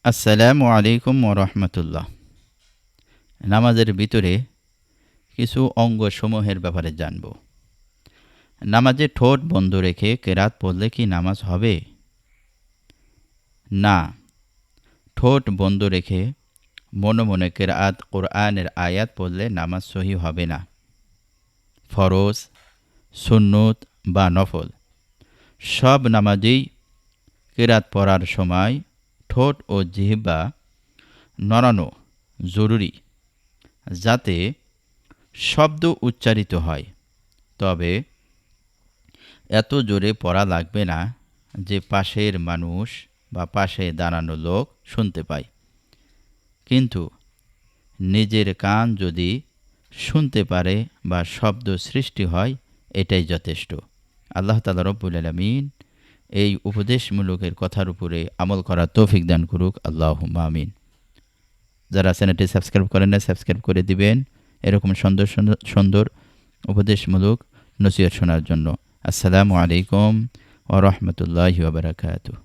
আসসালামু আলাইকুম ওরহমতুল্লাহ। নামাজের ভিতরে কিছু অঙ্গসমূহের ব্যাপারে জানব। নামাজে ঠোঁট বন্ধ রেখে কেরাত পড়লে কি নামাজ হবে? না, ঠোঁট বন্ধ রেখে মনে মনে কেরাত কোরআনের আয়াত পড়লে নামাজ সহি হবে না। ফরজ, সুন্নত বা নফল সব নামাজেই কেরাত পড়ার সময় ঠোঁট ও জিহ্বা নড়ানো জরুরি, যাতে শব্দ উচ্চারিত হয়। তবে এত জোরে পড়া লাগবে না যে পাশের মানুষ বা পাশে দাঁড়ানো লোক শুনতে পায়। কিন্তু নিজের কান যদি শুনতে পারে বা শব্দ সৃষ্টি হয়, এটাই যথেষ্ট। আল্লাহ তাআলা রব্বুল আলামিন এই উপদেশমূলকের কথার উপরে আমল করার তৌফিক দান করুক। আল্লাহুম্মা আমিন। যারা চ্যানেলটি সাবস্ক্রাইব করেন না, সাবস্ক্রাইব করে দিবেন এরকম সুন্দর সুন্দর সুন্দর উপদেশমূলক নসিহত শোনার জন্য। আসসালামু আলাইকুম ওয়া রাহমাতুল্লাহি ওয়া বারাকাতুহু।